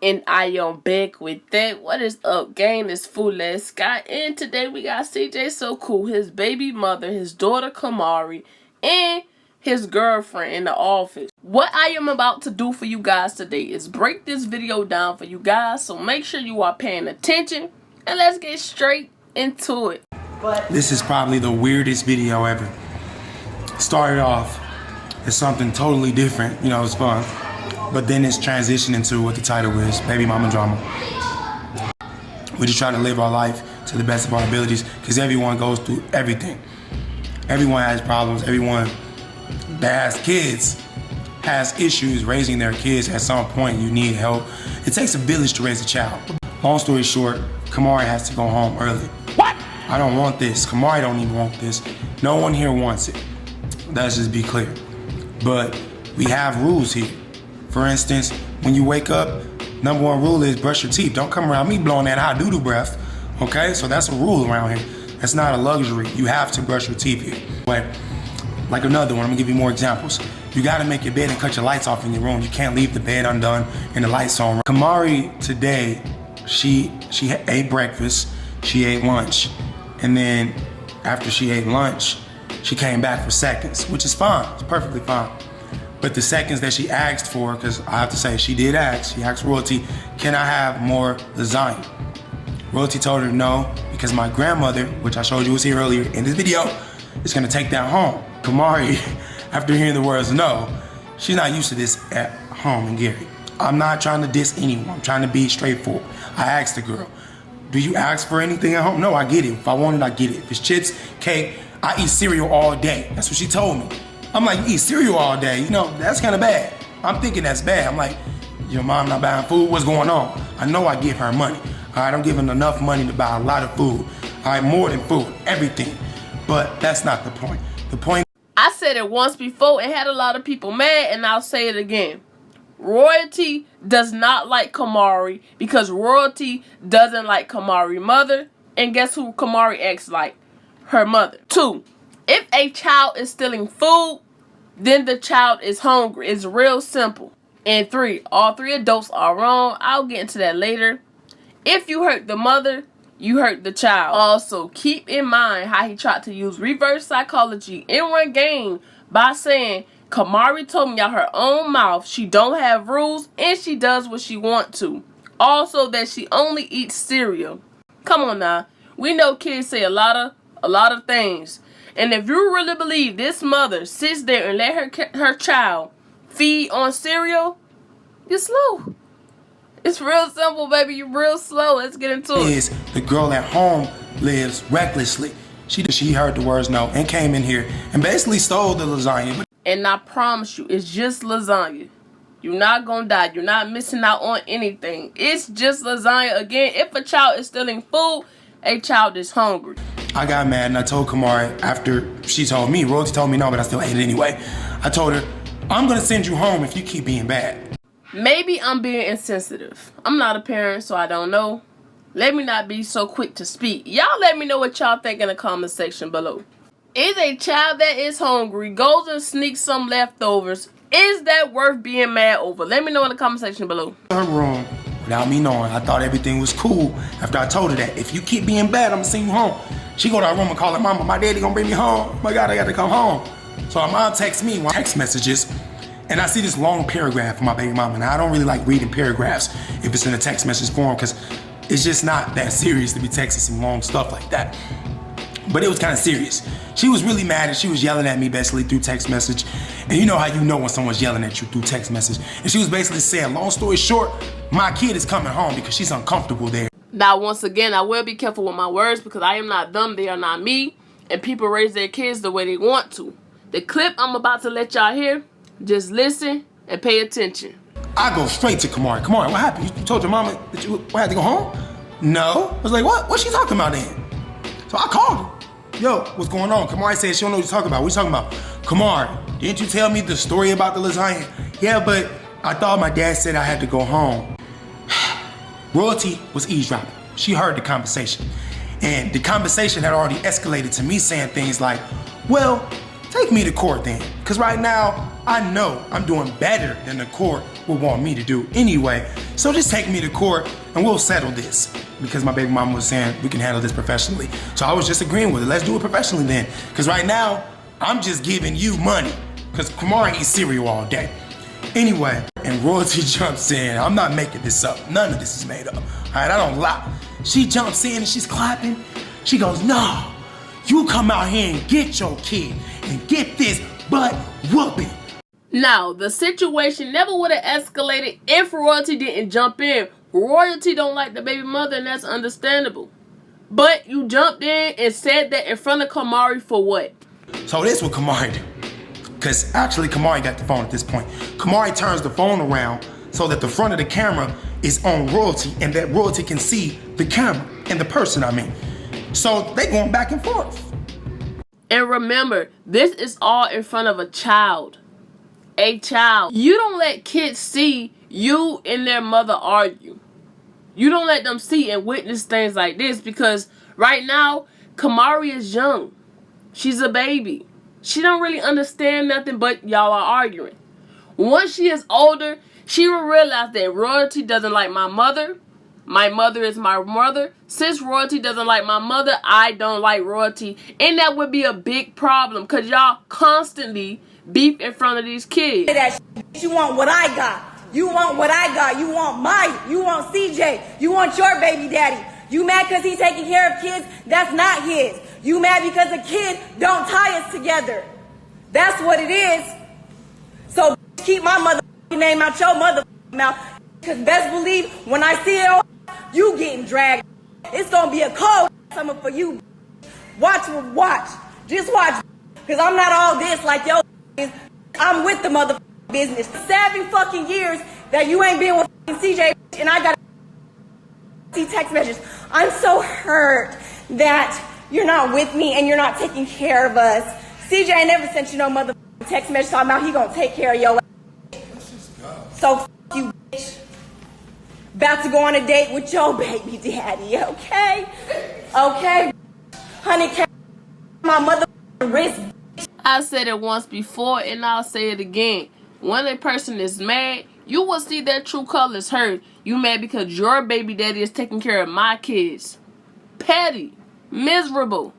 And I am back with that. What is up, gang? It's foolassskye, and today we got CJ So Cool, his baby mother, his daughter Kamari, and his girlfriend in the office. What I am about to do for you guys today is break this video down for you guys, so make sure you are paying attention, and let's get straight into it. This is probably the weirdest video ever. Started off as something totally different, you know, it's fun. But then it's transitioned into what the title is, Baby Mama Drama. We just try to live our life to the best of our abilities because everyone goes through everything. Everyone has problems. Everyone that has kids has issues raising their kids. At some point, you need help. It takes a village to raise a child. Long story short, Kamari has to go home early. What? I don't want this. Kamari don't even want this. No one here wants it. Let's just be clear. But we have rules here. For instance, when you wake up, number one rule is brush your teeth. Don't come around me blowing that hot doo-doo breath, okay? So that's a rule around here. That's not a luxury. You have to brush your teeth here. But like another one, I'm gonna give you more examples. You gotta make your bed and cut your lights off in your room. You can't leave the bed undone and the lights on. Kamari today, she ate breakfast, she ate lunch, and then after she ate lunch, she came back for seconds, which is fine, it's perfectly fine. But the seconds that she asked for, because I have to say, she did ask, she asked Royalty, can I have more lasagna? Royalty told her no, because my grandmother, which I showed you was here earlier in this video, is gonna take that home. Kamari, after hearing the words no, she's not used to this at home in Gary. I'm not trying to diss anyone, I'm trying to be straightforward. I asked the girl, do you ask for anything at home? No, I get it. If I want it, I get it. If it's chips, cake, I eat cereal all day. That's what she told me. I'm like, you eat cereal all day, you know, that's kind of bad. I'm thinking that's bad. I'm like, your mom not buying food, what's going on? I know I give her money. All right, I'm giving enough money to buy a lot of food. All right, more than food, everything. But that's not the point. The point. I said it once before and had a lot of people mad, and I'll say it again. Royalty does not like Kamari because Royalty doesn't like Kamari's mother. And guess who Kamari acts like? Her mother. 2. If a child is stealing food, then the child is hungry. It's real simple. And 3, all 3 adults are wrong. I'll get into that later. If you hurt the mother, you hurt the child. Also, keep in mind how he tried to use reverse psychology and run game by saying, Kamari told me out her own mouth she don't have rules and she does what she want to. Also, that she only eats cereal. Come on now. We know kids say a lot of things. And if you really believe this mother sits there and let her child feed on cereal, you're slow. It's real simple, baby. You're real slow. Let's get into it. Is the girl at home lives recklessly. She heard the words no and came in here and basically stole the lasagna. And I promise you, it's just lasagna. You're not gonna die. You're not missing out on anything. It's just lasagna. Again, if a child is stealing food, a child is hungry. I got mad and I told Kamari after she told me, Royalty told me no, but I still ate it anyway. I told her, I'm gonna send you home if you keep being bad. Maybe I'm being insensitive. I'm not a parent, so I don't know. Let me not be so quick to speak. Y'all let me know what y'all think in the comment section below. Is a child that is hungry, goes and sneaks some leftovers, is that worth being mad over? Let me know in the comment section below. Her room, without me knowing, I thought everything was cool after I told her that. If you keep being bad, I'm gonna send you home. She go to her room and call her mama, my daddy gonna bring me home. Oh my God, I gotta come home. So her mom texts me text messages, and I see this long paragraph from my baby mama. And I don't really like reading paragraphs if it's in a text message form, because it's just not that serious to be texting some long stuff like that. But it was kind of serious. She was really mad and she was yelling at me basically through text message. And you know how you know when someone's yelling at you through text message. And she was basically saying, long story short, my kid is coming home because she's uncomfortable there. Now, once again, I will be careful with my words because I am not them, they are not me. And people raise their kids the way they want to. The clip I'm about to let y'all hear, just listen and pay attention. I go straight to Kamari. Kamari, what happened? You told your mama that you had to go home? No. I was like, what? What's she talking about then? So I called her. Yo, what's going on? Kamari said she don't know what you're talking about. What you talking about? Kamari, didn't you tell me the story about the lasagna? Yeah, but I thought my dad said I had to go home. Royalty was eavesdropping. She heard the conversation. And the conversation had already escalated to me saying things like, well, take me to court then. Because right now, I know I'm doing better than the court would want me to do anyway. So just take me to court and we'll settle this. Because my baby mama was saying we can handle this professionally. So I was just agreeing with it. Let's do it professionally then. Because right now, I'm just giving you money. Because Kamari eats cereal all day. Anyway, and Royalty jumps in. I'm not making this up. None of this is made up. All right, I don't lie. She jumps in and she's clapping. She goes, no, you come out here and get your kid and get this butt whooping. Now, the situation never would have escalated if Royalty didn't jump in. Royalty don't like the baby mother, and that's understandable. But you jumped in and said that in front of Kamari for what? So this what Kamari did. Because actually Kamari got the phone at this point. Kamari turns the phone around so that the front of the camera is on Royalty and that Royalty can see the camera and the person, I mean. So they going back and forth. And remember, this is all in front of a child. A child. You don't let kids see you and their mother argue. You don't let them see and witness things like this because right now, Kamari is young. She's a baby. She don't really understand nothing but y'all are arguing. Once she is older, she will realize that Royalty doesn't like my mother. My mother is my mother. Since Royalty doesn't like my mother, I don't like Royalty. And that would be a big problem because y'all constantly beef in front of these kids. You want what I got. You want what I got. You want CJ. You want your baby daddy. You mad because he's taking care of kids that's not his. You mad because a kid don't tie us together. That's what it is. So keep my motherfucking name out your motherfucking mouth. Because best believe when I see it, you getting dragged. It's going to be a cold summer for you. Watch. Just watch. Because I'm not all this like yo is. I'm with the motherfucking business. 7 fucking years that you ain't been with CJ and I got to see text messages. I'm so hurt that you're not with me and you're not taking care of us. CJ ain't never sent you no motherfucking text message talking about he gonna take care of your ass. So you bitch. About to go on a date with your baby daddy, okay? Okay? Honey, my motherfucking wrist. I said it once before and I'll say it again. When a person is mad, you will see their true colors hurt. You mad because your baby daddy is taking care of my kids. Petty. Miserable.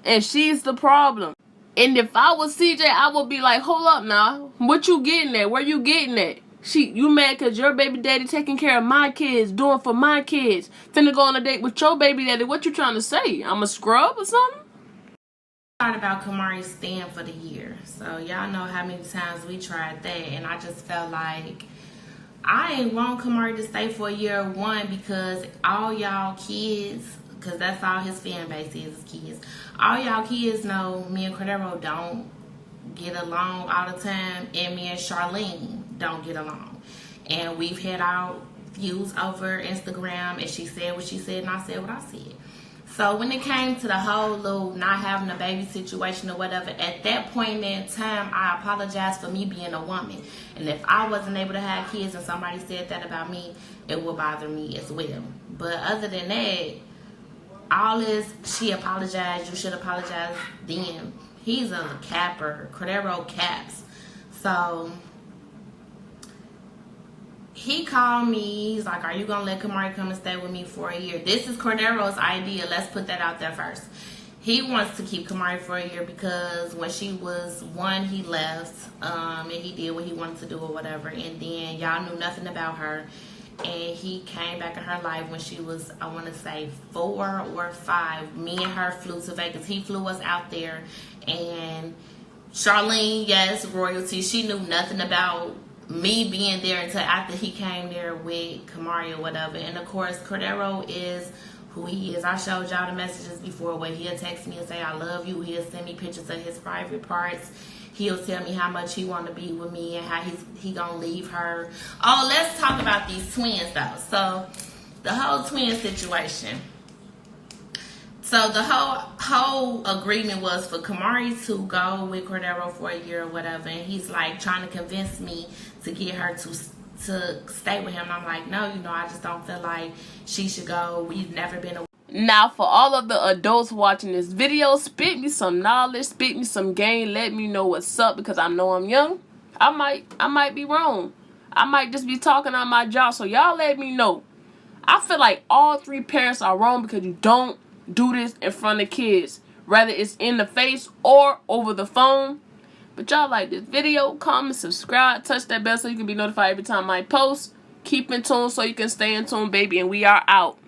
And she's the problem. And if I was CJ, I would be like, hold up now. What you getting at? Where you getting at? You mad because your baby daddy taking care of my kids, doing for my kids. Finna go on a date with your baby daddy. What you trying to say? I'm a scrub or something? Thought about Kamari staying for the year. So y'all know how many times we tried that. And I just felt like I ain't want Kamari to stay for a year. One, because all y'all kids, because that's all his fan base is kids. All y'all kids know me and Cordero don't get along all the time, and me and Charlene don't get along. And we've had our views over Instagram, and she said what she said, and I said what I said. So when it came to the whole little not having a baby situation or whatever, at that point in time, I apologized for me being a woman. And if I wasn't able to have kids and somebody said that about me, it would bother me as well. But other than that, all this, she apologized, you should apologize then. He's a capper. Cordero caps. So he called me. He's like, are you going to let Kamari come and stay with me for a year? This is Cordero's idea. Let's put that out there first. He wants to keep Kamari for a year because when she was 1, he left. And he did what he wanted to do or whatever. And then y'all knew nothing about her. And he came back in her life when she was, I want to say, 4 or 5. Me and her flew to Vegas. He flew us out there. And Charlene, yes, Royalty, she knew nothing about me being there until after he came there with Kamari or whatever. And, of course, Cordero is who he is. I showed y'all the messages before where he'll text me and say, I love you. He'll send me pictures of his private parts. He'll tell me how much he want to be with me and how he gonna leave her. Oh, let's talk about these twins though. So the whole twin situation. So the whole agreement was for Kamari to go with Cordero for a year or whatever, and he's like trying to convince me to get her to stay with him. And I'm like, no, I just don't feel like she should go. We've never been a Now, for all of the adults watching this video, spit me some knowledge, spit me some game, let me know what's up because I know I'm young. I might be wrong. I might just be talking on my job. So y'all let me know. I feel like all three parents are wrong because you don't do this in front of kids. Whether it's in the face or over the phone. But y'all like this video, comment, subscribe, touch that bell so you can be notified every time I post. Keep in tune so you can stay in tune, baby. And we are out.